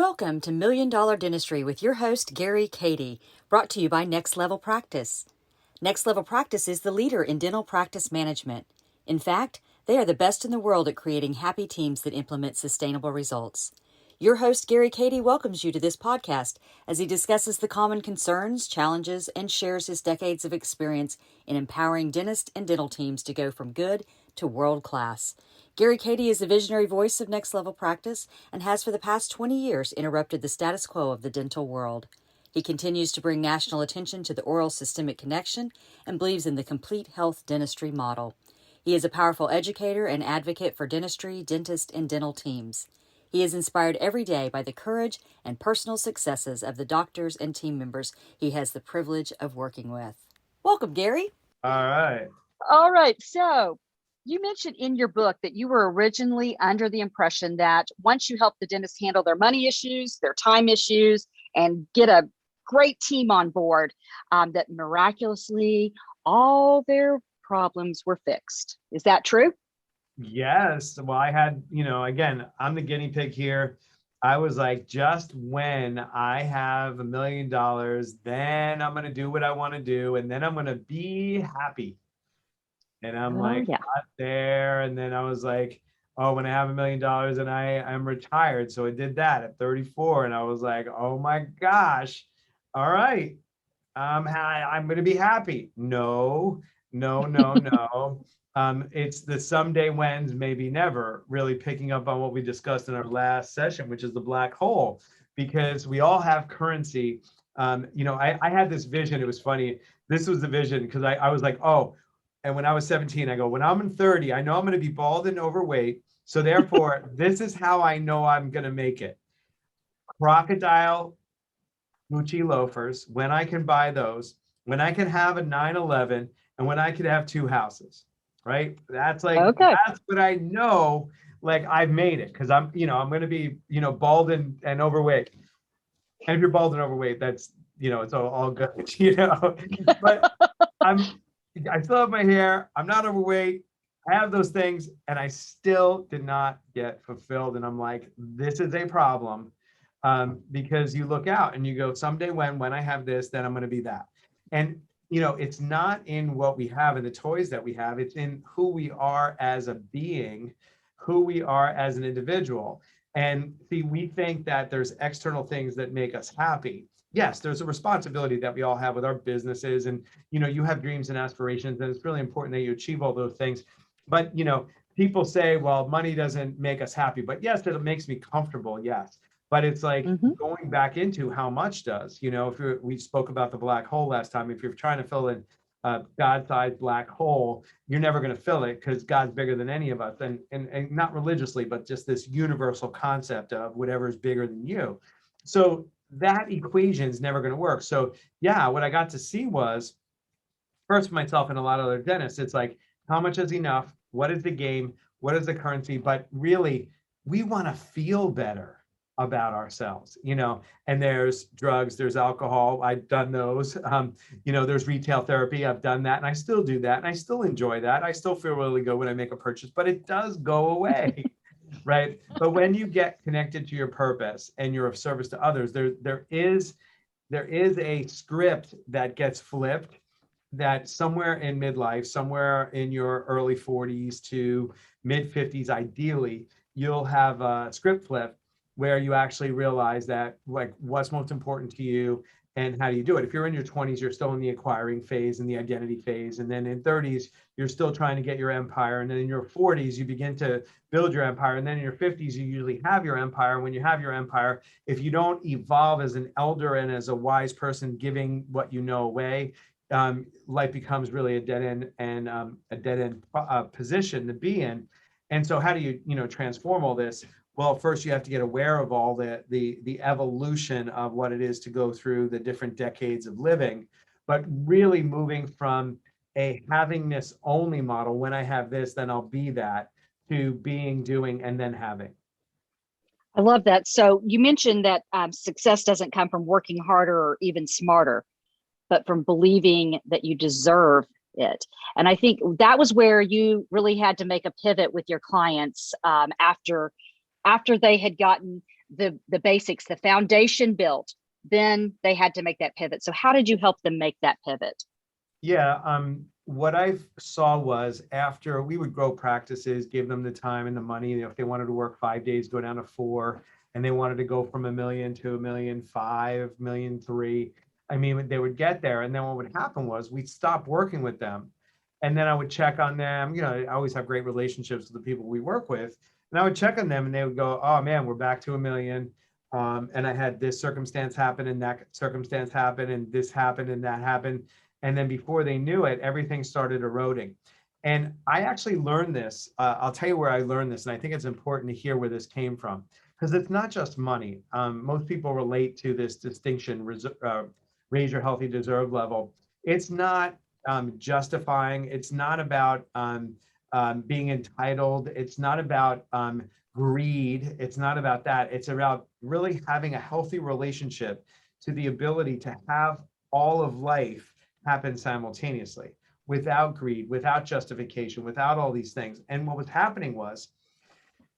Welcome to Million Dollar Dentistry with your host, Gary Cady, brought to you by Next Level Practice. Next Level Practice is the leader in dental practice management. In fact, they are the best in the world at creating happy teams that implement sustainable results. Your host, Gary Cady, welcomes you to this podcast as he discusses the common concerns, challenges, and shares his decades of experience in empowering dentists and dental teams to go from good to world class. Gary Cady is the visionary voice of Next Level Practice and has for the past 20 years interrupted the status quo of the dental world. He continues to bring national attention to the oral systemic connection and believes in the complete health dentistry model. He is a powerful educator and advocate for dentistry, dentist, and dental teams. He is inspired every day by the courage and personal successes of the doctors and team members he has the privilege of working with. Welcome, Gary. All right. So you mentioned in your book that you were originally under the impression that once you help the dentist handle their money issues, their time issues, and get a great team on board, that miraculously all their problems were fixed. Is that true? Yes. Well, I had, again, I'm the guinea pig here. I was like, just when I have $1 million, then I'm going to do what I want to do. And then I'm going to be happy. And I'm not there. And then I was like, oh, when I have $1 million and I'm retired. So I did that at 34. And I was like, oh my gosh. All right. I'm going to be happy. No. It's the someday when's, maybe never, really picking up on what we discussed in our last session, which is the black hole, because we all have currency. I had this vision. It was funny. This was the vision because I was like, oh, and when I was 17, I go, when I'm 30, I know I'm going to be bald and overweight. So therefore, this is how I know I'm going to make it. Crocodile Gucci loafers, when I can buy those, when I can have a 911, and when I could have 2 houses. Right? That's That's what I know, like I've made it, because I'm going to be, bald and overweight. And if you're bald and overweight, that's, it's all good, but I still have my hair. I'm not overweight. I have those things, and I still did not get fulfilled. And I'm like, this is a problem, because you look out and you go, someday when I have this, then I'm going to be that. And it's not in what we have and the toys that we have. It's in who we are as a being, who we are as an individual. And see, we think that there's external things that make us happy. Yes, there's a responsibility that we all have with our businesses. And, you have dreams and aspirations, and it's really important that you achieve all those things. But, people say, well, money doesn't make us happy. But yes, it makes me comfortable. Yes. But it's like going back into how much does, we spoke about the black hole last time. If you're trying to fill in a God-sized black hole, you're never going to fill it, because God's bigger than any of us. And not religiously, but just this universal concept of whatever is bigger than you. So that equation is never going to work. So yeah, what I got to see was, first for myself and a lot of other dentists, it's like, how much is enough? What is the game? What is the currency? But really, we want to feel better about ourselves, and there's drugs, there's alcohol. I've done those. There's retail therapy. I've done that, and I still do that, and I still enjoy that. I still feel really good when I make a purchase, but it does go away, right? But when you get connected to your purpose and you're of service to others, there is a script that gets flipped, that somewhere in midlife, somewhere in your early 40s to mid 50s, ideally, you'll have a script flip where you actually realize that, like, what's most important to you and how do you do it. If you're in your 20s, you're still in the acquiring phase and the identity phase. And then in 30s, you're still trying to get your empire. And then in your 40s, you begin to build your empire. And then in your 50s, you usually have your empire. When you have your empire, if you don't evolve as an elder and as a wise person giving what you know away, life becomes really a dead end, and a dead end position to be in. And so how do you, transform all this? Well, first you have to get aware of all the evolution of what it is to go through the different decades of living, but really moving from a having this only model, when I have this, then I'll be that, to being, doing, and then having. I love that. So you mentioned that success doesn't come from working harder or even smarter, but from believing that you deserve it. And I think that was where you really had to make a pivot with your clients after they had gotten the basics, the foundation built, then they had to make that pivot. So how did you help them make that pivot? Yeah, what I saw was after we would grow practices, give them the time and the money. If they wanted to work 5 days, go down to 4, and they wanted to go from 1 million to 1,000,005, 1,000,003. I mean, they would get there, and then what would happen was we'd stop working with them, and then I would check on them. I always have great relationships with the people we work with, and I would check on them, and they would go, "Oh man, we're back to 1 million." And I had this circumstance happen, and that circumstance happen, and this happened, and that happened. And then before they knew it, everything started eroding. And I actually learned this. I'll tell you where I learned this. And I think it's important to hear where this came from, because it's not just money. Most people relate to this distinction, raise your healthy deserve level. It's not justifying. It's not about being entitled. It's not about greed. It's not about that. It's about really having a healthy relationship to the ability to have all of life happen simultaneously, without greed, without justification, without all these things. And what was happening was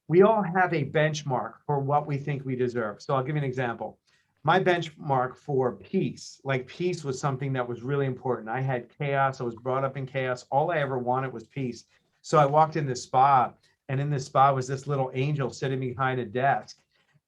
we all have a benchmark for what we think we deserve. So I'll give you an example. My benchmark for peace, like peace was something that was really important. I had chaos. I was brought up in chaos. All I ever wanted was peace. So I walked in this spa, and in this spa was this little angel sitting behind a desk.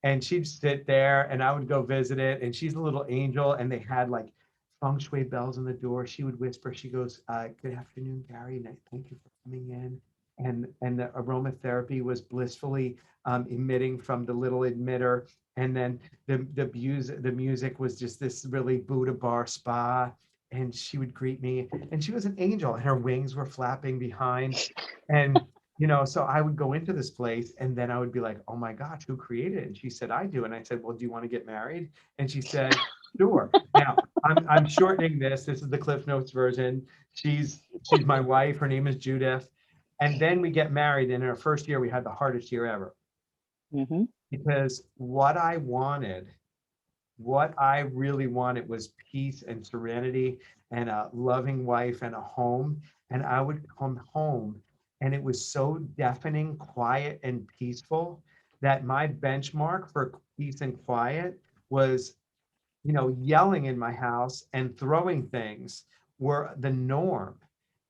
And she'd sit there, and I would go visit it. And she's a little angel, and they had like feng shui bells on the door. She would whisper, she goes, "Good afternoon, Gary. Thank you for coming in." And the aromatherapy was blissfully emitting from the little emitter. And then the music was just this really Buddha bar spa. And she would greet me, and she was an angel, and her wings were flapping behind. And so I would go into this place, and then I would be like, "Oh my gosh, who created it?" And she said, "I do." And I said, "Well, do you want to get married?" And she said, "Sure." Now I'm shortening this. This is the Cliff Notes version. She's my wife. Her name is Judith. And then we get married. And in our first year, we had the hardest year ever. Mm-hmm. Because what I really wanted was peace and serenity and a loving wife and a home. And I would come home, and it was so deafening, quiet, and peaceful that my benchmark for peace and quiet was, yelling in my house and throwing things were the norm.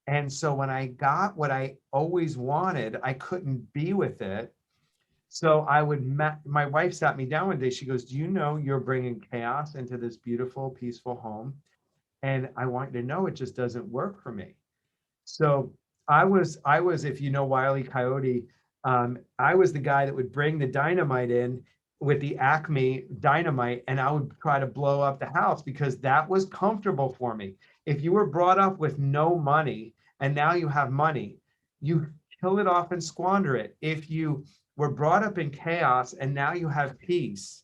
And so when I got what I always wanted, I couldn't be with it. So my wife sat me down one day. She goes, "Do you know you're bringing chaos into this beautiful, peaceful home? And I want you to know it just doesn't work for me." So I was, if you know Wile E. Coyote, I was the guy that would bring the dynamite in with the Acme dynamite, and I would try to blow up the house because that was comfortable for me. If you were brought up with no money and now you have money, you kill it off and squander it. If you were brought up in chaos and now you have peace,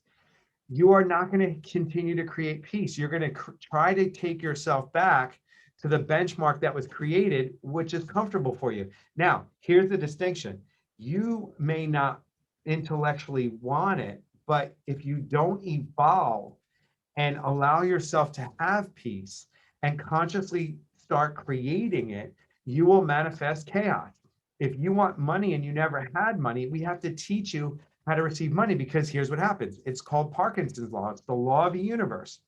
you are not going to continue to create peace. You're going to try to take yourself back to the benchmark that was created, which is comfortable for you. Now, here's the distinction. You may not intellectually want it, but if you don't evolve and allow yourself to have peace and consciously start creating it, you will manifest chaos. If you want money and you never had money, we have to teach you how to receive money, because here's what happens. It's called Parkinson's law. It's the law of the universe.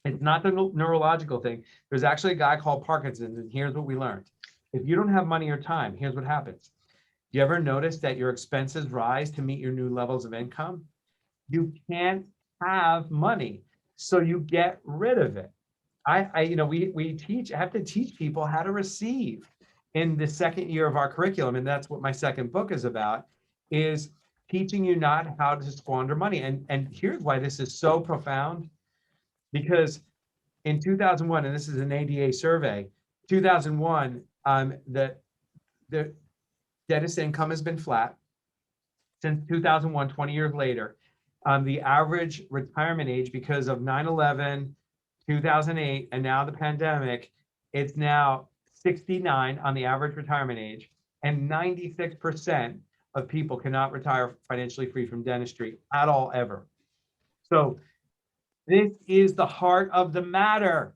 It's not the neurological thing. There's actually a guy called Parkinson's, and here's what we learned. If you don't have money or time, here's what happens. You ever notice that your expenses rise to meet your new levels of income? You can't have money, so you get rid of it. We have to teach people how to receive in the second year of our curriculum, and that's what my second book is about, is teaching you not how to squander money. And here's why this is so profound, because in 2001, and this is an ADA survey, 2001, the dentist income has been flat since 2001, 20 years later. The average retirement age, because of 9/11, 2008, and now the pandemic, it's now 69 on the average retirement age, and 96% of people cannot retire financially free from dentistry at all, ever. So this is the heart of the matter.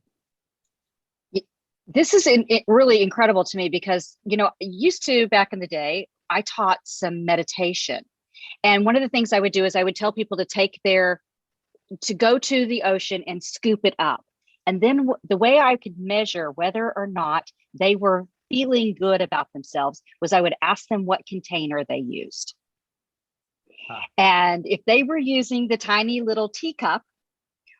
This is really incredible to me because, used to back in the day, I taught some meditation. And one of the things I would do is I would tell people to go to the ocean and scoop it up. And then the way I could measure whether or not they were feeling good about themselves was I would ask them what container they used. And if they were using the tiny little teacup,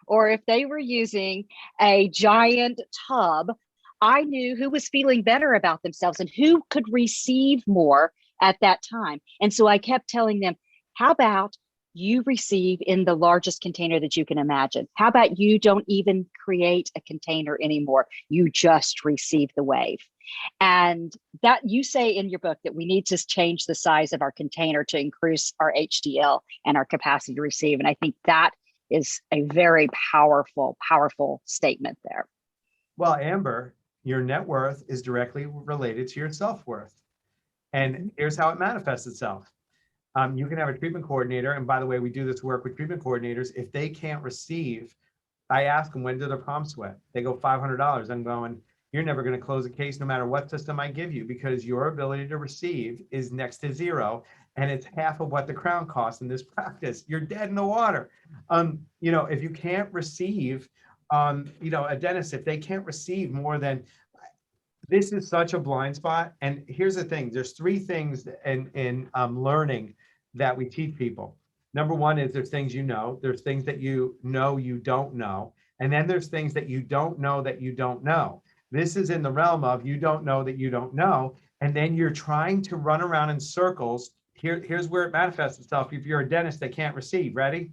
or if they were using a giant tub, I knew who was feeling better about themselves and who could receive more at that time. And so I kept telling them, how about you receive in the largest container that you can imagine? How about you don't even create a container anymore? You just receive the wave. And that you say in your book that we need to change the size of our container to increase our HDL and our capacity to receive. And I think that is a very powerful, powerful statement there. Well, Amber, your net worth is directly related to your self-worth. And here's how it manifests itself. You can have a treatment coordinator. And by the way, we do this work with treatment coordinators. If they can't receive, I ask them, when do their palms sweat? They go $500. I'm going, you're never going to close a case no matter what system I give you, because your ability to receive is next to zero. And it's half of what the crown costs in this practice. You're dead in the water. If you can't receive, a dentist, if they can't receive more than, this is such a blind spot. And here's the thing, there's three things in learning that we teach people. Number one is there's things there's things that you don't know. And then there's things that you don't know that you don't know. This is in the realm of you don't know that you don't know. And then you're trying to run around in circles. Here's where it manifests itself. If you're a dentist that can't receive, ready?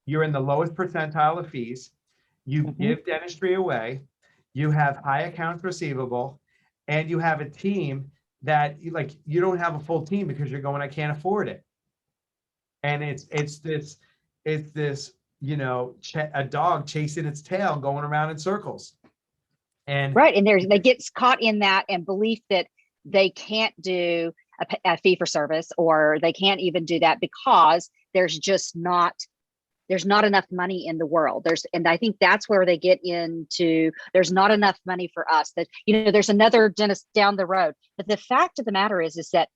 You're in the lowest percentile of fees. You give dentistry away. You have high accounts receivable, and you have a team that you don't have a full team because you're going, I can't afford it. And it's this, a dog chasing its tail going around in circles. And right. And they get caught in that and belief that they can't do a fee for service, or they can't even do that because there's not enough money in the world. And I think that's where they get into, there's not enough money for us, that, there's another dentist down the road. But the fact of the matter is that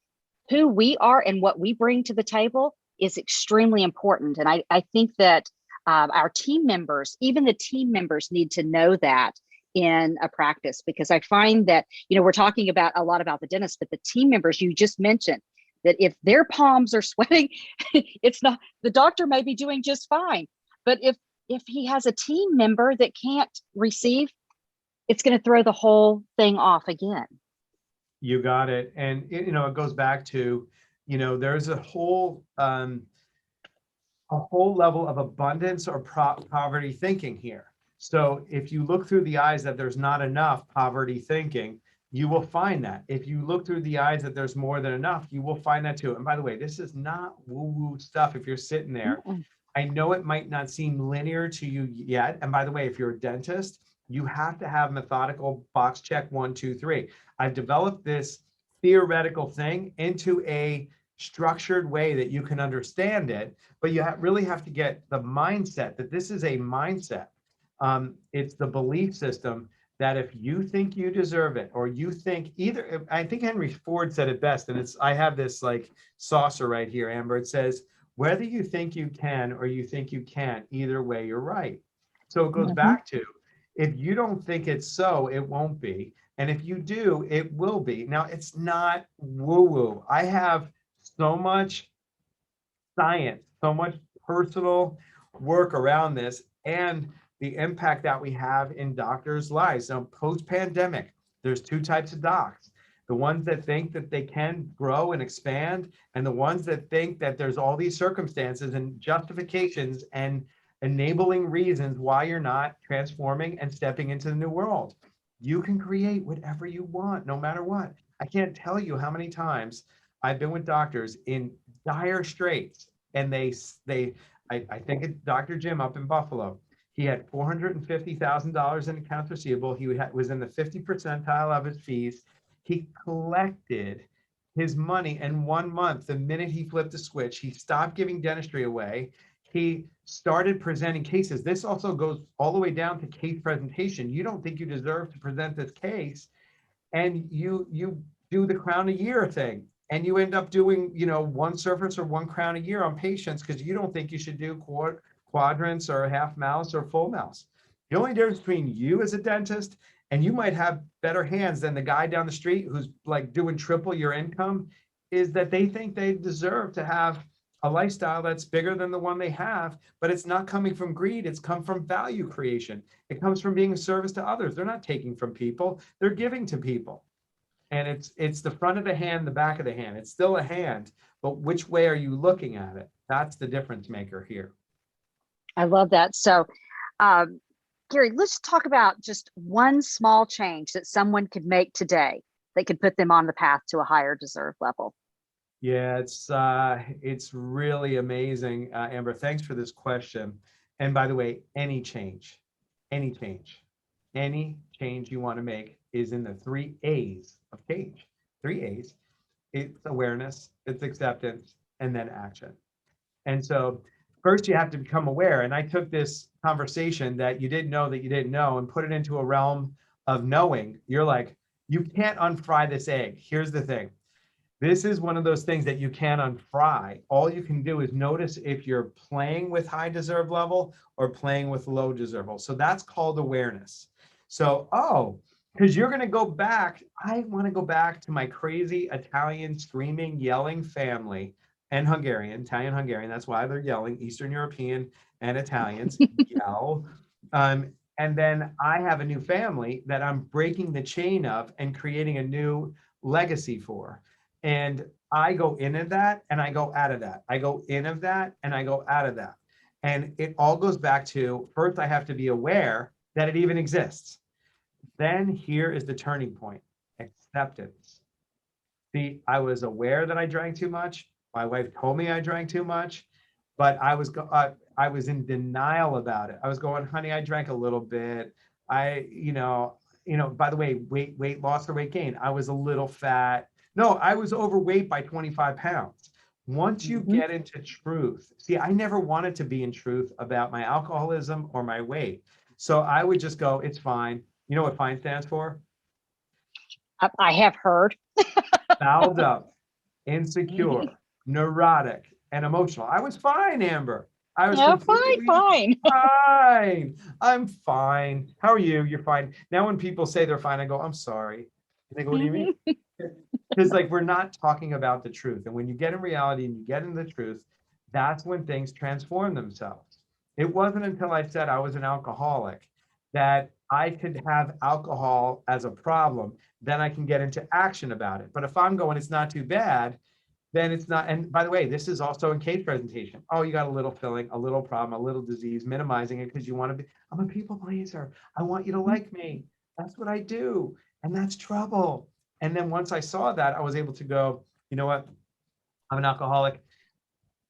who we are and what we bring to the table is extremely important. And I think that our team members, even the team members, need to know that in a practice, because I find that, we're talking about a lot about the dentist, but the team members you just mentioned, that if their palms are sweating, it's not, the doctor may be doing just fine. But if he has a team member that can't receive, it's going to throw the whole thing off again. You got it. And it goes back to, there's a whole level of abundance or poverty thinking here. So if you look through the eyes that there's not enough poverty thinking, you will find that. If you look through the eyes that there's more than enough, you will find that too. And by the way, this is not woo-woo stuff. If you're sitting there, I know it might not seem linear to you yet. And by the way, if you're a dentist, you have to have methodical box check 1, 2, 3. I've developed this theoretical thing into a structured way that you can understand it, but you really have to get the mindset that this is a mindset. It's the belief system that if you think you deserve it, or you think I think Henry Ford said it best, and I have this saucer right here, Amber. It says, whether you think you can or you think you can't, either way, you're right. So it goes back to, if you don't think it's so, it won't be. And if you do, it will be. Now, it's not woo-woo. I have so much science, so much personal work around this, and the impact that we have in doctors' lives. Now, post-pandemic, there's two types of docs. The ones that think that they can grow and expand, and the ones that think that there's all these circumstances and justifications and enabling reasons why you're not transforming and stepping into the new world. You can create whatever you want, no matter what. I can't tell you how many times I've been with doctors in dire straits, and I think it's Dr. Jim up in Buffalo. He had $450,000 in accounts receivable. He was in the 50th percentile of his fees. He collected his money in 1 month. The minute he flipped the switch, he stopped giving dentistry away. He started presenting cases. This also goes all the way down to case presentation. You don't think you deserve to present this case, and you do the crown a year thing. and you end up doing, one surface or one crown a year on patients because you don't think you should do quadrants or half mouse or full mouse. The only difference between you as a dentist and you might have better hands than the guy down the street who's like doing triple your income is that they think they deserve to have a lifestyle that's bigger than the one they have, but it's not coming from greed. It's come from value creation. It comes from being a service to others. They're not taking from people, they're giving to people. And it's the front of the hand, the back of the hand. It's still a hand, but which way are you looking at it? That's the difference maker here. I love that. So, Gary, let's talk about just one small change that someone could make today that could put them on the path to a higher deserve level. Yeah, it's really amazing, Amber. Thanks for this question. And by the way, any change you want to make is in the 3 A's of change. 3 A's. It's awareness, it's acceptance, and then action. And so first you have to become aware. And I took this conversation that you didn't know and put it into a realm of knowing. You're like, you can't unfry this egg. Here's the thing. This is one of those things that you can't unfry. All you can do is notice if you're playing with high deserve level or playing with low deserve level. So that's called awareness. So, because you're going to go back. I want to go back to my crazy Italian screaming, yelling family and Italian, Hungarian. That's why they're yelling. Eastern European and Italians yell. And then I have a new family that I'm breaking the chain of and creating a new legacy for. And I go into that and I go out of that. I go in of that and I go out of that. And it all goes back to, first I have to be aware that it even exists. Then here is the turning point, acceptance. See, I was aware that I drank too much. My wife told me I drank too much, but I was in denial about it. I was going, honey, I drank a little bit. By the way, weight loss or weight gain, I was a little fat. No, I was overweight by 25 pounds. Once you get into truth, see, I never wanted to be in truth about my alcoholism or my weight. So I would just go, it's fine. You know what FINE stands for? I have heard. Fouled up, insecure, neurotic, and emotional. I was fine, Amber. I was fine. Fine. I'm fine. How are you? You're fine. Now when people say they're fine, I go, I'm sorry. And they go, what do you mean? Because we're not talking about the truth. And when you get in reality and you get in the truth, that's when things transform themselves. It wasn't until I said I was an alcoholic that I could have alcohol as a problem, then I can get into action about it. But if I'm going, it's not too bad, then it's not. And by the way, this is also in case presentation. Oh, you got a little filling, a little problem, a little disease, minimizing it because you want to be, I'm a people pleaser. I want you to like me. That's what I do. And that's trouble. And then once I saw that, I was able to go, you know what? I'm an alcoholic.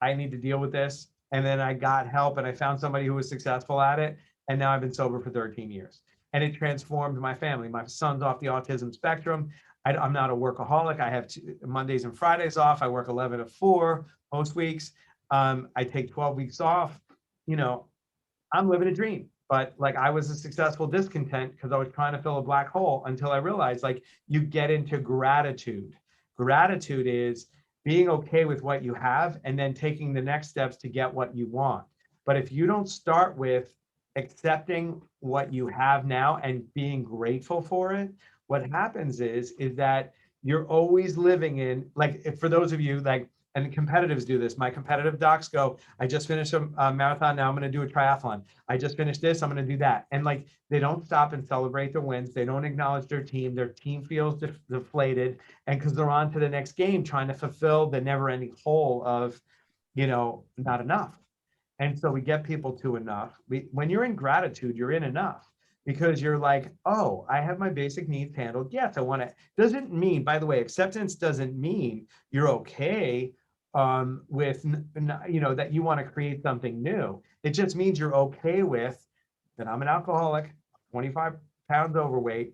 I need to deal with this. And then I got help and I found somebody who was successful at it. And now I've been sober for 13 years. And it transformed my family. My son's off the autism spectrum. I'm not a workaholic. I have Mondays and Fridays off. I work 11 to 4 most weeks. I take 12 weeks off. I'm living a dream. But I was a successful discontent because I was trying to fill a black hole until I realized you get into gratitude. Gratitude is being okay with what you have and then taking the next steps to get what you want. But if you don't start with accepting what you have now and being grateful for it, what happens is that you're always living in, for those of you and competitives do this. My competitive docs go, I just finished a marathon. Now I'm going to do a triathlon. I just finished this. I'm going to do that. And they don't stop and celebrate their wins. They don't acknowledge their team. Their team feels deflated. And because they're on to the next game, trying to fulfill the never ending hole of, not enough. And so we get people to enough. When you're in gratitude, you're in enough because you're oh, I have my basic needs handled. Yes, I want to. Doesn't mean, by the way, acceptance doesn't mean you're okay with, that you want to create something new. It just means you're okay with that I'm an alcoholic, 25 pounds overweight,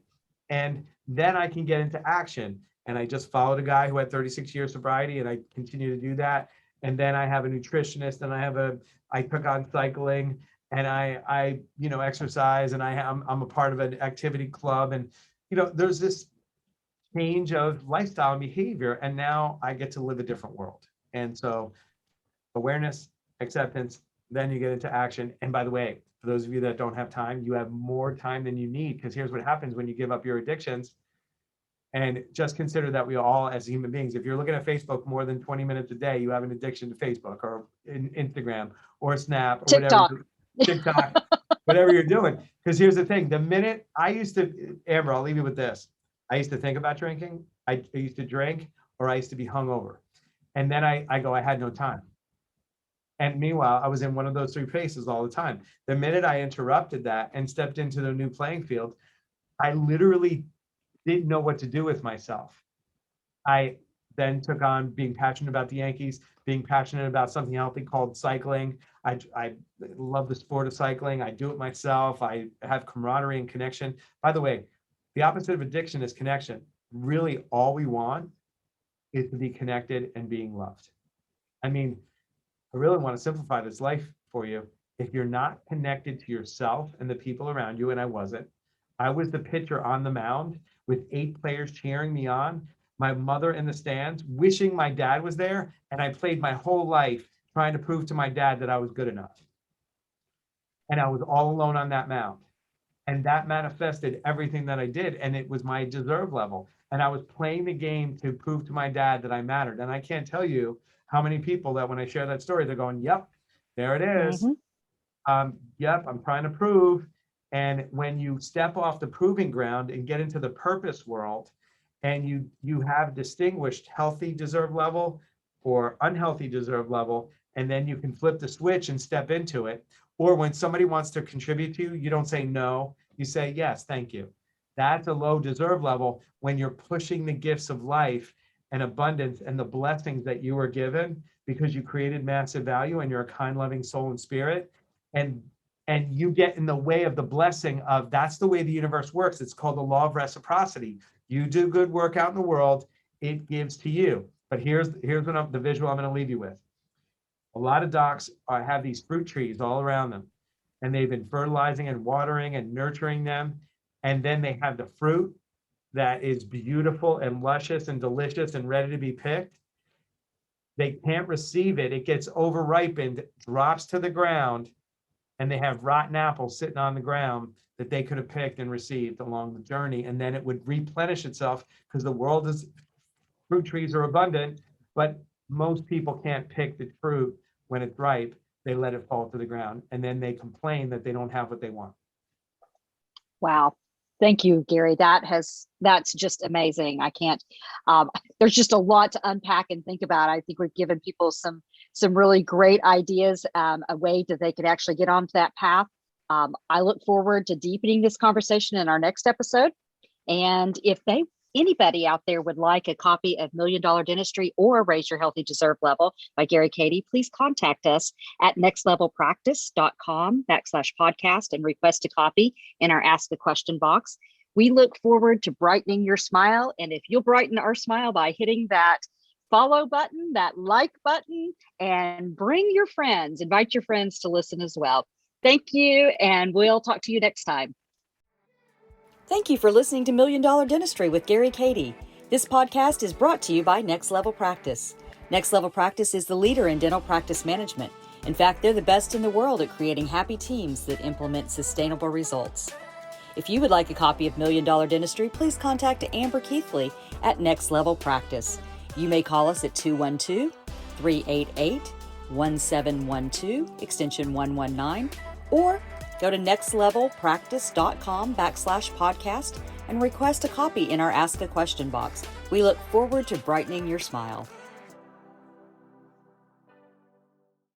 and then I can get into action. And I just followed a guy who had 36 years sobriety, and I continue to do that. And then I have a nutritionist, and I took on cycling, and I exercise, and I'm a part of an activity club. And, there's this change of lifestyle and behavior. And now I get to live a different world. And so awareness, acceptance, then you get into action. And by the way, for those of you that don't have time, you have more time than you need, because here's what happens when you give up your addictions. And just consider that we all, as human beings, if you're looking at Facebook more than 20 minutes a day, you have an addiction to Facebook or Instagram or Snap or TikTok. whatever. TikTok, whatever you're doing. Because here's the thing, the minute I used to, Amber, I'll leave you with this. I used to think about drinking. I used to drink, or I used to be hungover. And then I had no time. And meanwhile, I was in one of those three phases all the time. The minute I interrupted that and stepped into the new playing field, I literally didn't know what to do with myself. I then took on being passionate about the Yankees, being passionate about something healthy called cycling. I love the sport of cycling. I do it myself. I have camaraderie and connection. By the way, the opposite of addiction is connection. Really, all we want is to be connected and being loved. I mean, I really want to simplify this life for you. If you're not connected to yourself and the people around you, and I wasn't, I was the pitcher on the mound with 8 players cheering me on, my mother in the stands, wishing my dad was there, and I played my whole life trying to prove to my dad that I was good enough. And I was all alone on that mound. And that manifested everything that I did, and it was my deserve level. And I was playing the game to prove to my dad that I mattered. And I can't tell you how many people that when I share that story, they're going, yep, there it is. Yep, I'm trying to prove. And when you step off the proving ground and get into the purpose world, and you have distinguished healthy deserve level or unhealthy deserve level, and then you can flip the switch and step into it. Or when somebody wants to contribute to you, you don't say no, you say yes, thank you. That's a low deserve level when you're pushing the gifts of life and abundance and the blessings that you were given because you created massive value and you're a kind, loving soul and spirit. And you get in the way of the blessing of, that's the way the universe works. It's called the law of reciprocity. You do good work out in the world, it gives to you. But here's what the visual I'm going to leave you with. A lot of docs have these fruit trees all around them, and they've been fertilizing and watering and nurturing them. And then they have the fruit that is beautiful and luscious and delicious and ready to be picked. They can't receive it. It gets overripened, drops to the ground, and they have rotten apples sitting on the ground that they could have picked and received along the journey. And then it would replenish itself because the world is, fruit trees are abundant, but most people can't pick the fruit when it's ripe. They let it fall to the ground, and then they complain that they don't have what they want. Wow. Thank you, Gary. That's just amazing. I can't, there's just a lot to unpack and think about. I think we've given people some really great ideas, a way that they could actually get onto that path. I look forward to deepening this conversation in our next episode. And if anybody out there would like a copy of $1 Million Dentistry or Raise Your Healthy Deserve Level by Gary Cady, please contact us at nextlevelpractice.com/podcast and request a copy in our Ask the Question box. We look forward to brightening your smile. And if you'll brighten our smile by hitting that follow button, that like button, and invite your friends to listen as well. Thank you. And we'll talk to you next time. Thank you for listening to $1 Million Dentistry with Gary Cady. This podcast is brought to you by Next Level Practice. Next Level Practice is the leader in dental practice management. In fact, they're the best in the world at creating happy teams that implement sustainable results. If you would like a copy of $1 Million Dentistry, please contact Amber Keithley at Next Level Practice. You may call us at 212-388-1712, extension 119, or go to nextlevelpractice.com/podcast and request a copy in our Ask a Question box. We look forward to brightening your smile.